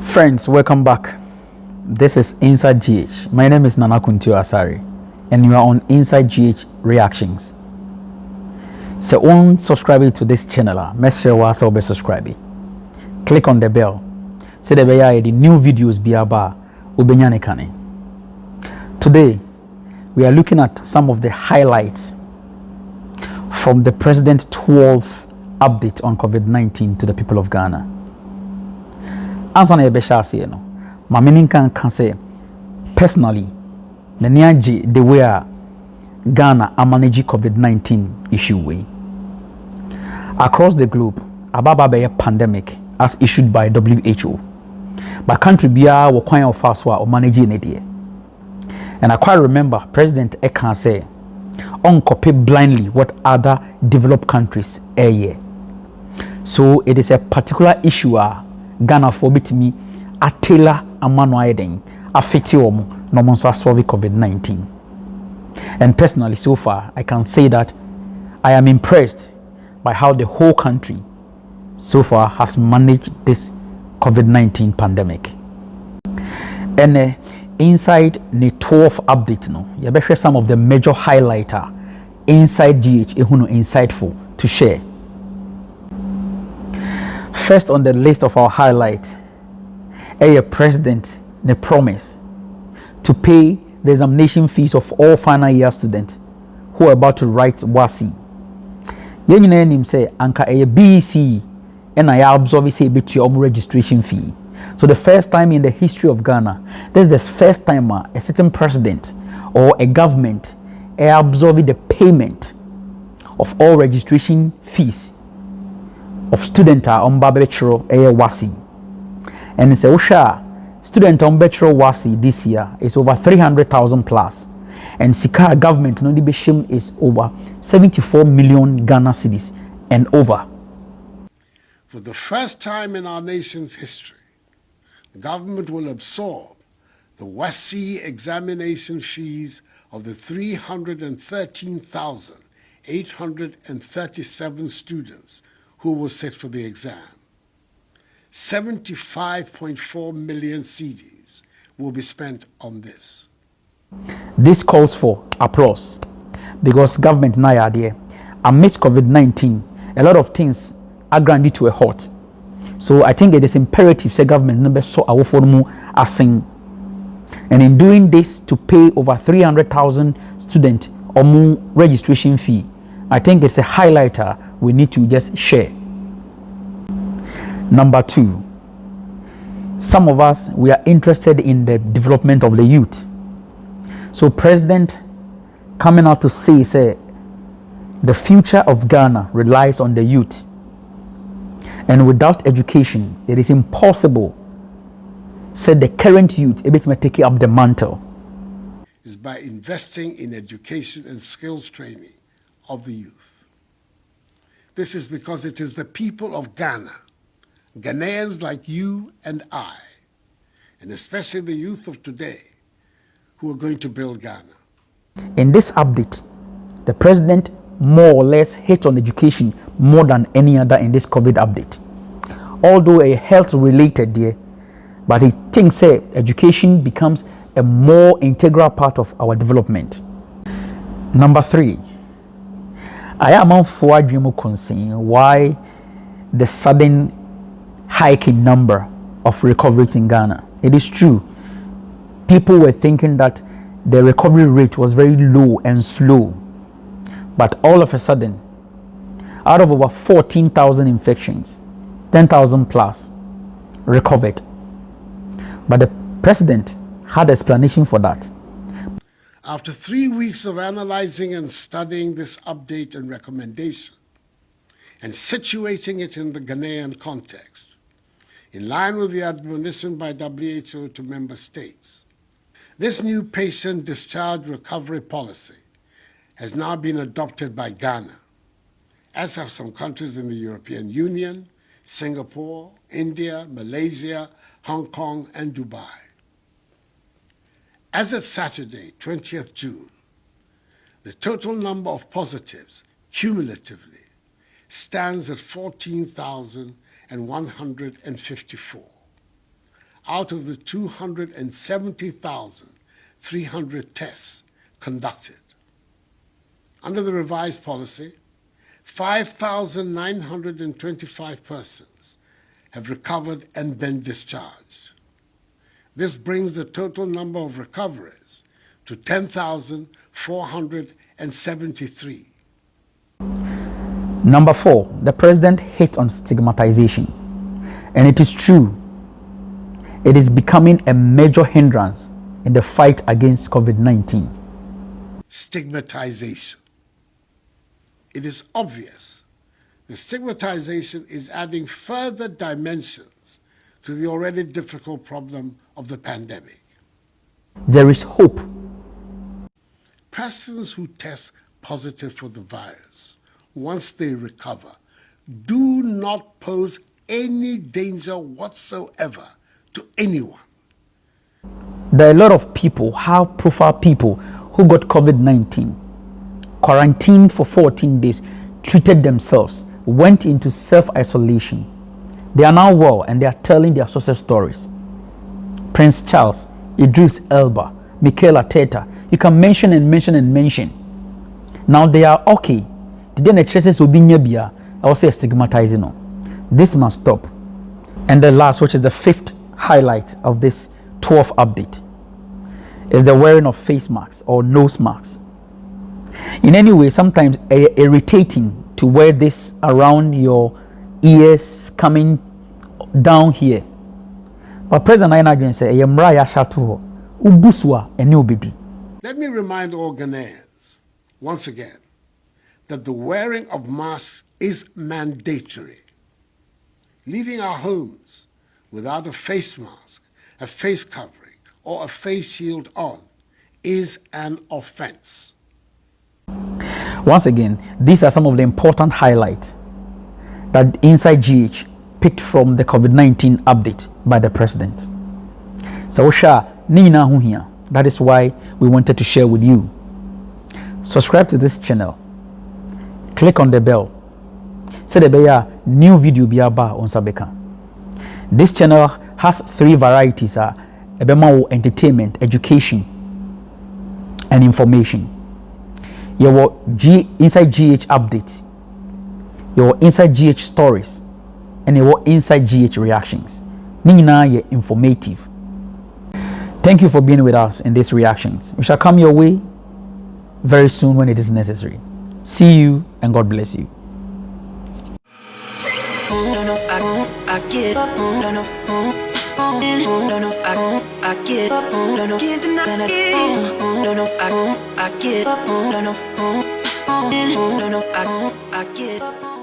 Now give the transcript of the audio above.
Friends, welcome back. This is Insyte GH. My name is Nana Kuntio Asari, and you are on Insyte GH Reactions. So, on subscribing to this channel, make sure you also subscribe. Click on the bell. So the new videos be about Ubenyane. Today, we are looking at some of the highlights from the President's 12th update on COVID-19 to the people of Ghana. As an Ebeshasi, my meaning can say personally, the way Ghana are managing COVID-19 issue way. Across the globe, a pandemic as issued by WHO. But country biya were quite fast or managing it. And I quite remember President Ekan say, on copy blindly what other developed countries air. So it is a particular issue Ghana for me a tailor a manual affect you no one solve COVID-19. And personally, so far, I can say that I am impressed by how the whole country so far has managed this COVID-19 pandemic. And inside the 12th update, you better some of the major highlighter Insyte GH insightful to share. First on the list of our highlights, a president the promise to pay the examination fees of all final year students who are about to write WASI. Yen him say anka a BC and I absorb say between registration fee. So the first time in the history of Ghana, this is the first time a certain president or a government absorbing the payment of all registration fees of student on bachelor WASI. And it's a student on bachelor WASI this year is over 300,000 plus. And Sika government no debeshim is over 74 million Ghana Cedis and over. For the first time in our nation's history, the government will absorb the WASI examination fees of the 313,837 students who will sit for the exam. 75.4 million cedis will be spent on this. This calls for applause because government now are there. Amidst COVID-19, a lot of things are grounded to a halt. So I think it is imperative say government number so our form asing. And in doing this to pay over 300,000 students or more registration fee, I think it's a highlighter we need to just share. Number two, some of us we are interested in the development of the youth. So President coming out to say the future of Ghana relies on the youth. And without education, it is impossible. Said the current youth, a bit may take up the mantle. Is by investing in education and skills training of the youth. This is because it is the people of Ghana, Ghanaians like you and I, and especially the youth of today, who are going to build Ghana. In this update, the president more or less hit on education more than any other in this COVID update. Although a health related there, but he thinks education becomes a more integral part of our development. Number three, I am on for concern why the sudden hike in number of recoveries in Ghana. It is true, people were thinking that the recovery rate was very low and slow. But all of a sudden, out of over 14,000 infections, 10,000 plus recovered. But the president had explanation for that. After 3 weeks of analyzing and studying this update and recommendation, and situating it in the Ghanaian context, in line with the admonition by WHO to member states, this new patient discharge recovery policy has now been adopted by Ghana, as have some countries in the European Union, Singapore, India, Malaysia, Hong Kong, and Dubai. As of Saturday, 20th June, The total number of positives cumulatively stands at 14,154 out of the 270,300 tests conducted. Under the revised policy, 5,925 persons have recovered and been discharged. This brings the total number of recoveries to 10,473. Number 4, the president hit on stigmatization. And it is true, it is becoming a major hindrance in the fight against COVID-19. Stigmatization. It is obvious the stigmatization is adding further dimensions to the already difficult problem of the pandemic. There is hope. Persons who test positive for the virus, once they recover, do not pose any danger whatsoever to anyone. There are a lot of people, high-profile people, who got COVID-19, quarantined for 14 days, treated themselves, went into self-isolation. They are now well and they are telling their success stories. Prince Charles, Idris Elba, Michaela Teta, you can mention and mention and mention. Now they are okay. Today the traces will be near. I will say stigmatizing. This must stop. And the last, which is the 5th highlight of this 12th update, is the wearing of face masks or nose masks. In any way, sometimes irritating to wear this around your ears coming down here. But President Nigerian said, Let me remind all Ghanaians, once again, that the wearing of masks is mandatory. Leaving our homes without a face mask, a face covering, or a face shield on is an offense. Once again, these are some of the important highlights that Insyte GH picked from the COVID-19 update by the president. So, that is why we wanted to share with you. Subscribe to this channel. Click on the bell. Say the new video be about on Sabeka. This channel has 3 varieties: entertainment, education, and information. Your Insyte GH updates, your Insyte GH stories, and your Insyte GH reactions. Nina ye informative. Thank you for being with us in these reactions. We shall come your way very soon when it is necessary. See you and God bless you. I give up, I give up, I give up.